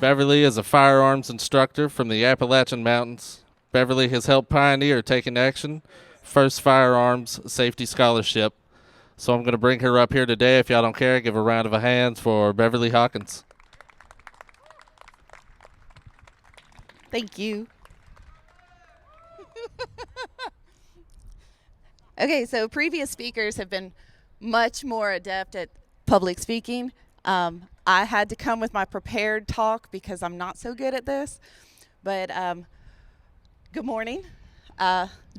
Beverlee is a firearms instructor from the Appalachian Mountains. Beverlee has helped pioneer Taking Action, first Firearms Safety Scholarship. So I'm going to bring her up here today. If y'all don't care, give a round of a hand for Beverlee Hawkins. Thank you. Okay, so previous speakers have been much more adept at public speaking. I had to come with my prepared talk because I'm not so good at this. But good morning.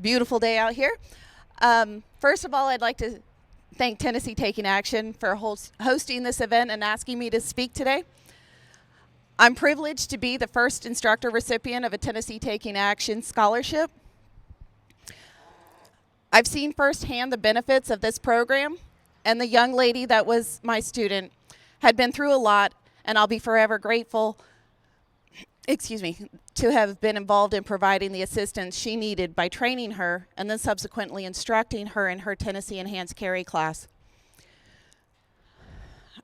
Beautiful day out here. First of all, I'd like to thank Tennessee Taking Action for hosting this event and asking me to speak today. I'm privileged to be the first instructor recipient of a Tennessee Taking Action scholarship. I've seen firsthand the benefits of this program, and the young lady that was my student had been through a lot, and I'll be forever grateful, to have been involved in providing the assistance she needed by training her and then subsequently instructing her in her Tennessee Enhanced Carry class.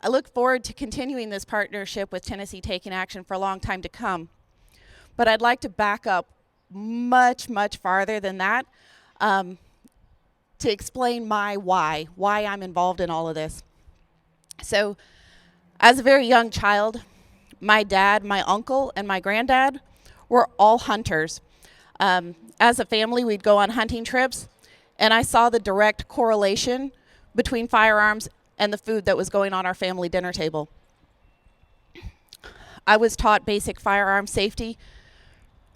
I look forward to continuing this partnership with Tennessee Taking Action for a long time to come, but I'd like to back up much, much farther than that to explain my why I'm involved in all of this. So, as a very young child, my dad, my uncle, and my granddad were all hunters. As a family, we'd go on hunting trips, and I saw the direct correlation between firearms and the food that was going on our family dinner table. I was taught basic firearm safety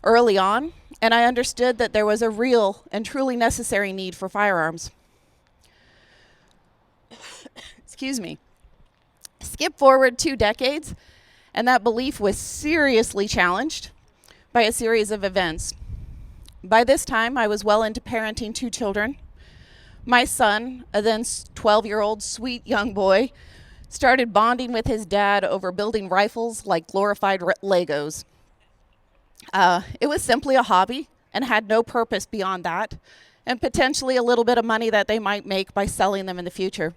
early on, and I understood that there was a real and truly necessary need for firearms. Excuse me. Skip forward 2 decades, and that belief was seriously challenged by a series of events. By this time, I was well into parenting 2 children. My son, a then 12-year-old sweet young boy, started bonding with his dad over building rifles like glorified Legos. It was simply a hobby and had no purpose beyond that, and potentially a little bit of money that they might make by selling them in the future.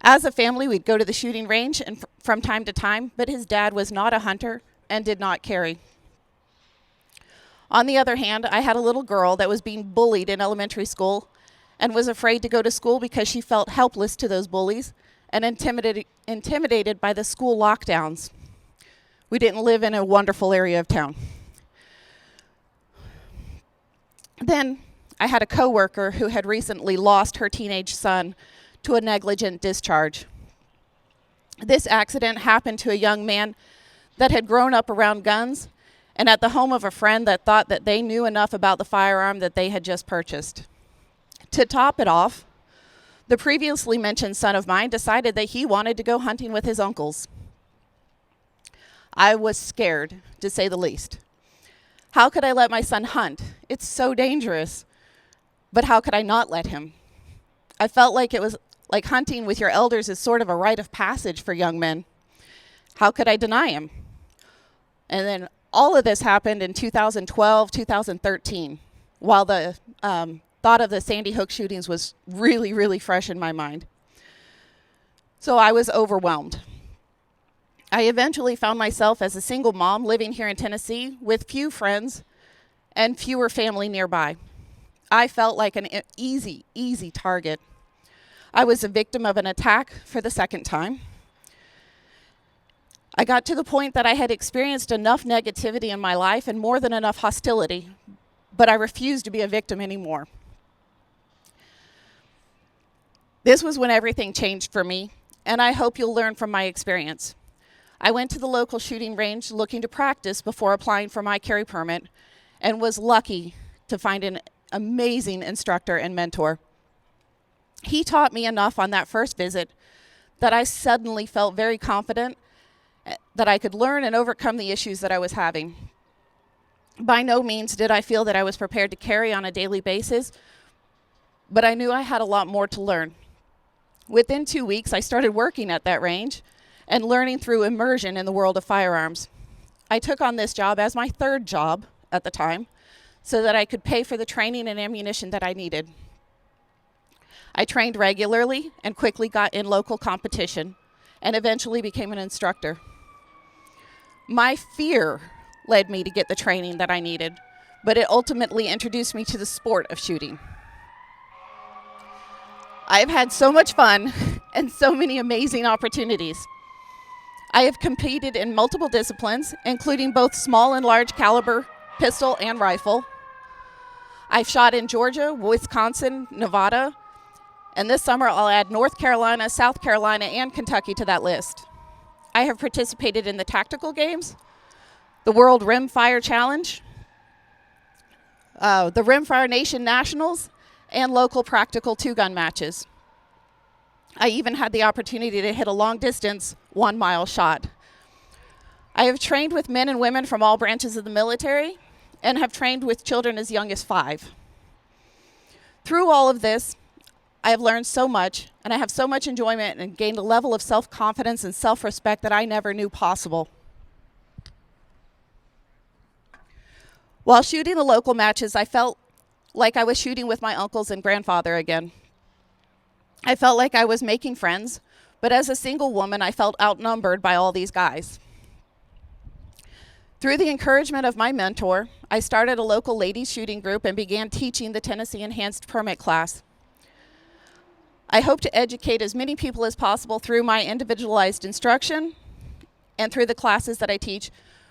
As a family, we'd go to the shooting range and from time to time, but his dad was not a hunter and did not carry. On the other hand, I had a little girl that was being bullied in elementary school and was afraid to go to school because she felt helpless to those bullies and intimidated by the school lockdowns. We didn't live in a wonderful area of town. Then I had a coworker who had recently lost her teenage son to a negligent discharge. This accident happened to a young man that had grown up around guns and at the home of a friend that thought that they knew enough about the firearm that they had just purchased. To top it off, the previously mentioned son of mine decided that he wanted to go hunting with his uncles. I was scared, to say the least. How could I let my son hunt? It's so dangerous. But how could I not let him? I felt like it was like hunting with your elders is sort of a rite of passage for young men. How could I deny him? And then all of this happened in 2012, 2013, while the thought of the Sandy Hook shootings was really, really fresh in my mind. So I was overwhelmed. I eventually found myself as a single mom living here in Tennessee with few friends and fewer family nearby. I felt like an easy target. I was a victim of an attack for the second time. I got to the point that I had experienced enough negativity in my life and more than enough hostility, but I refused to be a victim anymore. This was when everything changed for me, and I hope you'll learn from my experience. I went to the local shooting range looking to practice before applying for my carry permit and was lucky to find an amazing instructor and mentor. He taught me enough on that first visit that I suddenly felt very confident that I could learn and overcome the issues that I was having. By no means did I feel that I was prepared to carry on a daily basis, but I knew I had a lot more to learn. Within 2 weeks, I started working at that range and learning through immersion in the world of firearms. I took on this job as my 3rd job at the time so that I could pay for the training and ammunition that I needed. I trained regularly and quickly got in local competition and eventually became an instructor. My fear led me to get the training that I needed, but it ultimately introduced me to the sport of shooting. I've had so much fun and so many amazing opportunities. I have competed in multiple disciplines, including both small and large caliber pistol and rifle. I've shot in Georgia, Wisconsin, Nevada, and this summer I'll add North Carolina, South Carolina, and Kentucky to that list. I have participated in the tactical games, the World Rimfire Challenge, the Rimfire Nation Nationals, and local practical two-gun matches. I even had the opportunity to hit a long-distance 1-mile shot. I have trained with men and women from all branches of the military and have trained with children as young as 5. Through all of this, I have learned so much, and I have so much enjoyment and gained a level of self-confidence and self-respect that I never knew possible. While shooting the local matches, I felt like I was shooting with my uncles and grandfather again. I felt like I was making friends, but as a single woman, I felt outnumbered by all these guys. Through the encouragement of my mentor, I started a local ladies shooting group and began teaching the Tennessee Enhanced Permit class. I hope to educate as many people as possible through my individualized instruction and through the classes that I teach,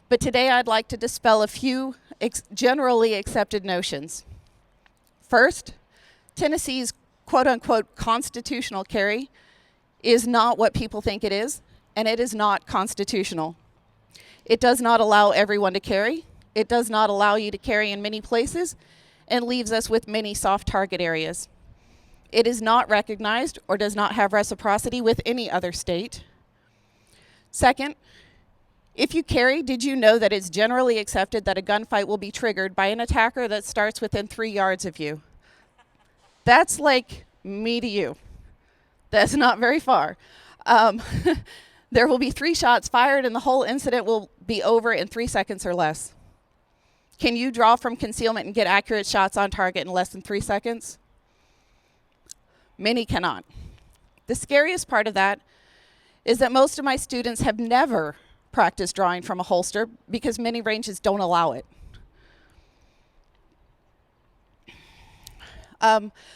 but today I'd like to dispel a few generally accepted notions. First, Tennessee's quote-unquote constitutional carry is not what people think it is, and it is not constitutional. It does not allow everyone to carry. It does not allow you to carry in many places and leaves us with many soft target areas. It is not recognized or does not have reciprocity with any other state. Second, if you carry, did you know that it's generally accepted that a gunfight will be triggered by an attacker that starts within 3 yards of you? That's like me to you. That's not very far. There will be 3 shots fired and the whole incident will be over in 3 seconds or less. Can you draw from concealment and get accurate shots on target in less than 3 seconds? Many cannot. The scariest part of that is that most of my students have never practiced drawing from a holster because many ranges don't allow it.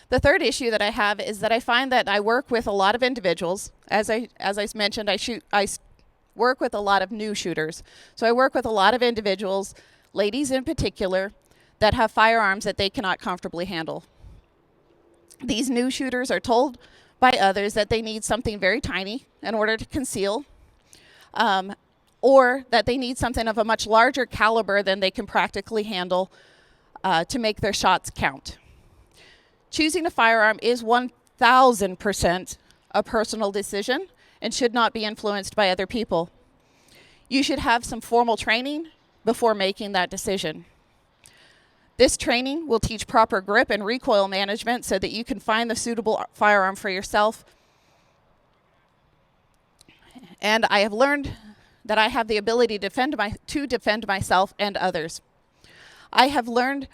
The third issue that I have is that I find that I work with a lot of individuals. As I mentioned, I work with a lot of new shooters. So I work with a lot of individuals, ladies in particular, that have firearms that they cannot comfortably handle. These new shooters are told by others that they need something very tiny in order to conceal, or that they need something of a much larger caliber than they can practically handle to make their shots count. Choosing a firearm is 1,000% a personal decision and should not be influenced by other people. You should have some formal training before making that decision. This training will teach proper grip and recoil management so that you can find the suitable firearm for yourself. And I have learned that I have the ability to defend myself and others. I have learned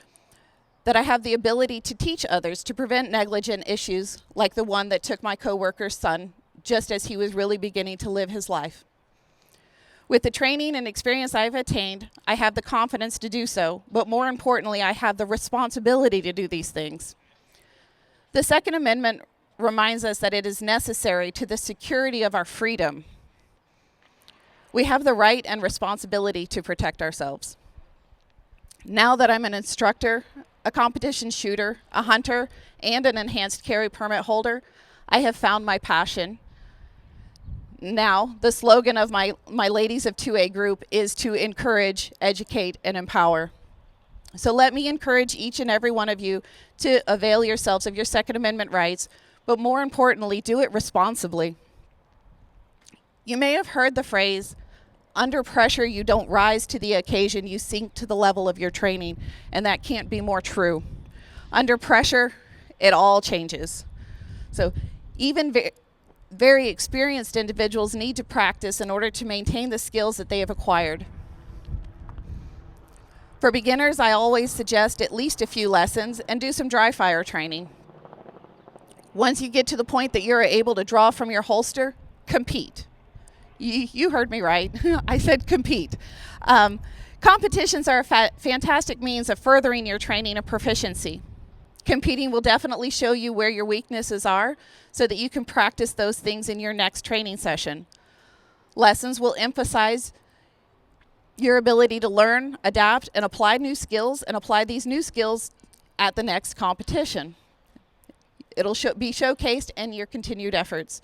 that I have the ability to teach others to prevent negligent issues like the one that took my coworker's son just as he was really beginning to live his life. With the training and experience I've attained, I have the confidence to do so, but more importantly, I have the responsibility to do these things. The Second Amendment reminds us that it is necessary to the security of our freedom. We have the right and responsibility to protect ourselves. Now that I'm an instructor, a competition shooter, a hunter, and an enhanced carry permit holder, I have found my passion. Now, the slogan of my Ladies of 2A group is to encourage, educate, and empower. So let me encourage each and every one of you to avail yourselves of your Second Amendment rights, but more importantly, do it responsibly. You may have heard the phrase, under pressure, you don't rise to the occasion, you sink to the level of your training, and that can't be more true. Under pressure, it all changes. So even very experienced individuals need to practice in order to maintain the skills that they have acquired. For beginners, I always suggest at least a few lessons and do some dry fire training. Once you get to the point that you're able to draw from your holster, compete. You heard me right. I said compete. Competitions are a fantastic means of furthering your training and proficiency. Competing will definitely show you where your weaknesses are so that you can practice those things in your next training session. Lessons will emphasize your ability to learn, adapt, and apply new skills, and apply these new skills at the next competition. It'll be showcased in your continued efforts.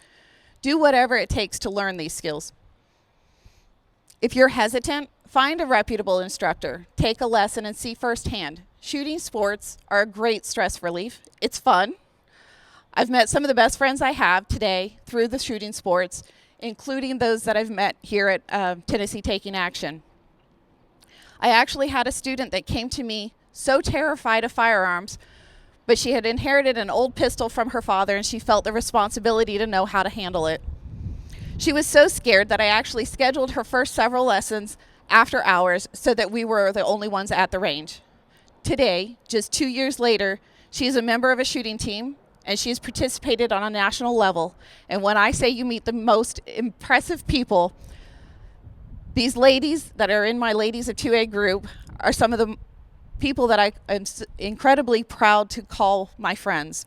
Do whatever it takes to learn these skills. If you're hesitant, find a reputable instructor, take a lesson, and see firsthand. Shooting sports are a great stress relief. It's fun. I've met some of the best friends I have today through the shooting sports, including those that I've met here at Tennessee Taking Action. I actually had a student that came to me so terrified of firearms, but she had inherited an old pistol from her father, and she felt the responsibility to know how to handle it. She was so scared that I actually scheduled her first several lessons after hours so that we were the only ones at the range. Today, just 2 years later, she is a member of a shooting team, and she has participated on a national level. And when I say you meet the most impressive people, these ladies that are in my Ladies of 2A group are some of the people that I am incredibly proud to call my friends.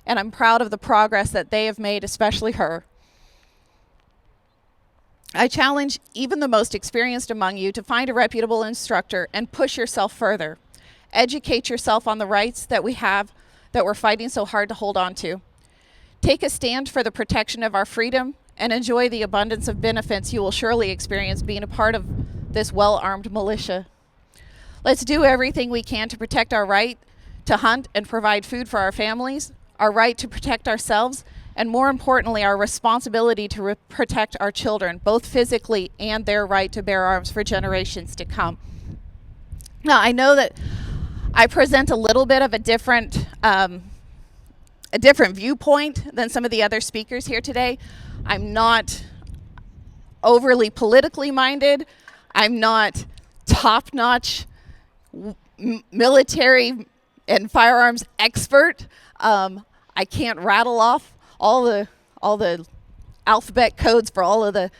And I'm proud of the progress that they have made, especially her. I challenge even the most experienced among you to find a reputable instructor and push yourself further. Educate yourself on the rights that we have that we're fighting so hard to hold on to. Take a stand for the protection of our freedom and enjoy the abundance of benefits you will surely experience being a part of this well-armed militia. Let's do everything we can to protect our right to hunt and provide food for our families, our right to protect ourselves, and more importantly, our responsibility to protect our children, both physically and their right to bear arms for generations to come. Now, I know that I present a little bit of a different viewpoint than some of the other speakers here today. I'm not overly politically minded. I'm not top-notch military and firearms expert. I can't rattle off all the alphabet codes for all of the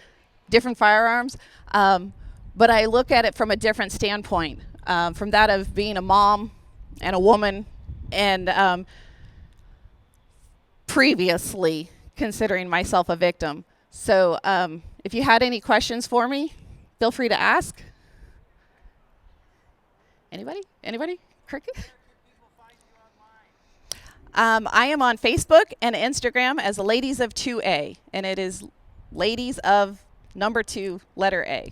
different firearms, but I look at it from a different standpoint, from that of being a mom and a woman, and previously considering myself a victim. So if you had any questions for me, feel free to ask. Anybody? Cricket? I am on Facebook and Instagram as Ladies of 2A, and it is Ladies of number 2, letter A.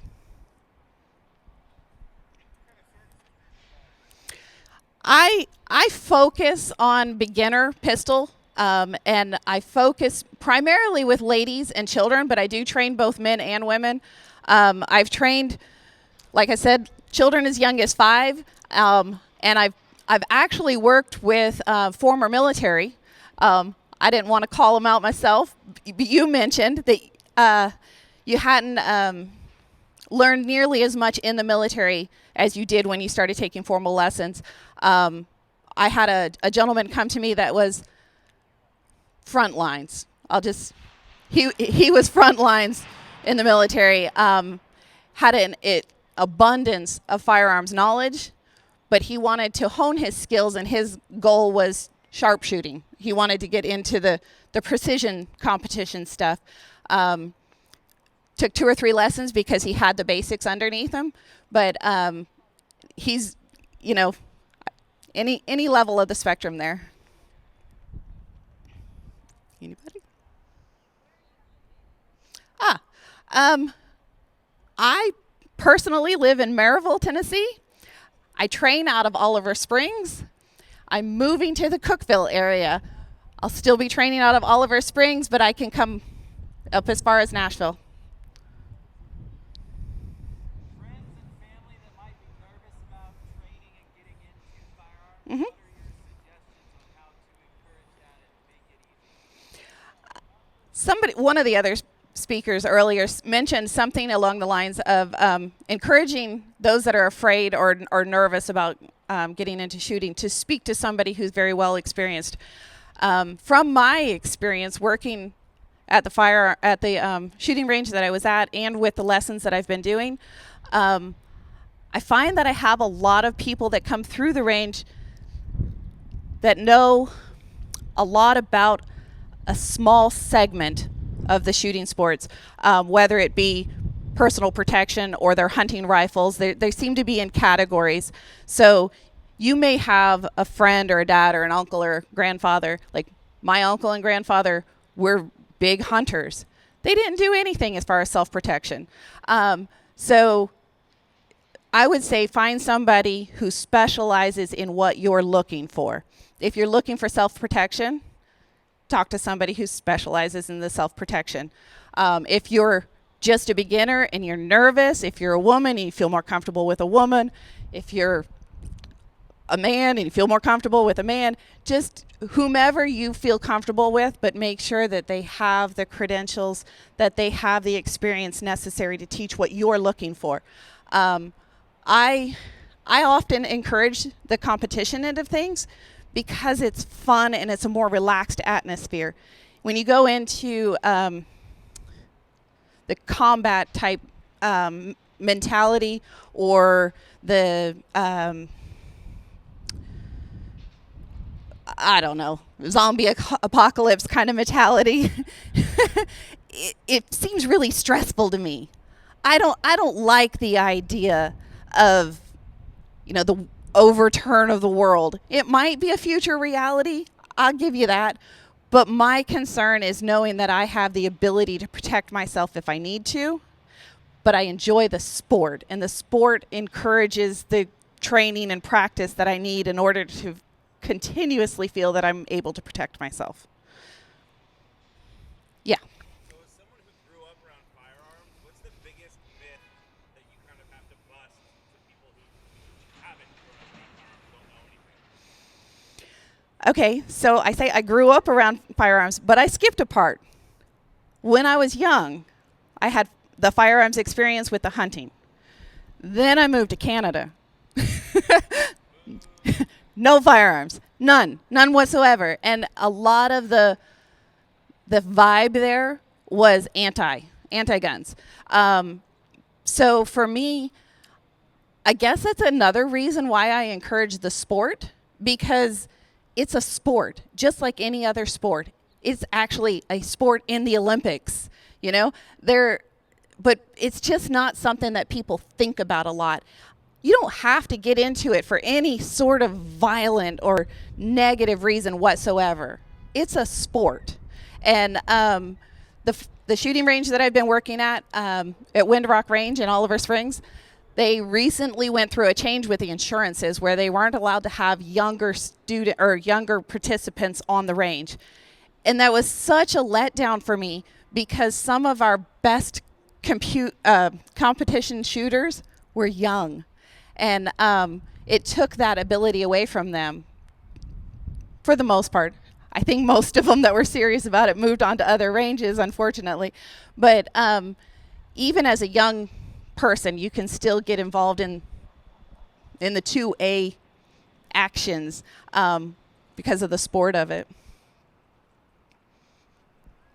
I focus on beginner pistol, and I focus primarily with ladies and children, but I do train both men and women. I've trained, like I said, children as young as 5, and I've actually worked with former military. I didn't want to call them out myself, but you mentioned that you hadn't learned nearly as much in the military as you did when you started taking formal lessons. I had a gentleman come to me that was front lines. He was front lines in the military, had an abundance of firearms knowledge, but he wanted to hone his skills, and his goal was sharpshooting. He wanted to get into the precision competition stuff. Took 2 or 3 lessons because he had the basics underneath him, but he's, any level of the spectrum there. Anybody? I personally live in Maryville, Tennessee. I train out of Oliver Springs. I'm moving to the Cookeville area. I'll still be training out of Oliver Springs, but I can come up as far as Nashville. Friends and family that might be nervous about training and getting into firearms, what are your suggestions on how to encourage that and make it easy? One of the other speakers earlier mentioned something along the lines of encouraging those that are afraid or nervous about getting into shooting to speak to somebody who's very well experienced. From my experience working at the shooting range that I was at, and with the lessons that I've been doing, I find that I have a lot of people that come through the range that know a lot about a small segment of the shooting sports, whether it be personal protection or their hunting rifles. They seem to be in categories. So you may have a friend or a dad or an uncle or grandfather. Like my uncle and grandfather were big hunters. They didn't do anything as far as self-protection. So I would say find somebody who specializes in what you're looking for. If you're looking for self-protection, talk to somebody who specializes in the self-protection. If you're just a beginner and you're nervous, if you're a woman and you feel more comfortable with a woman, if you're a man and you feel more comfortable with a man, just whomever you feel comfortable with, but make sure that they have the credentials, that they have the experience necessary to teach what you're looking for. I often encourage the competition end of things because it's fun and it's a more relaxed atmosphere. When you go into the combat type mentality or the I don't know, zombie apocalypse kind of mentality, it seems really stressful to me. I don't like the idea of, the overturn of the world. It might be a future reality, I'll give you that. But my concern is knowing that I have the ability to protect myself if I need to, but I enjoy the sport, and the sport encourages the training and practice that I need in order to continuously feel that I'm able to protect myself. Yeah. So as someone who grew up around firearms, what's the biggest myth that you kind of have to bust to people who haven't grown up around firearms, don't know anything? Okay, so I say I grew up around firearms, but I skipped a part. When I was young, I had the firearms experience with the hunting. Then I moved to Canada. No firearms, none whatsoever. And a lot of the vibe there was anti-guns. So for me, I guess that's another reason why I encourage the sport, because it's a sport, just like any other sport. It's actually a sport in the Olympics, but it's just not something that people think about a lot. You don't have to get into it for any sort of violent or negative reason whatsoever. It's a sport. And the shooting range that I've been working at Windrock Range in Oliver Springs, they recently went through a change with the insurances where they weren't allowed to have younger participants on the range. And that was such a letdown for me, because some of our best competition shooters were young. And it took that ability away from them for the most part. I think most of them that were serious about it moved on to other ranges, unfortunately. But even as a young person, you can still get involved in the 2A actions because of the sport of it.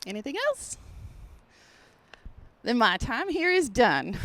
Anything else? Then my time here is done.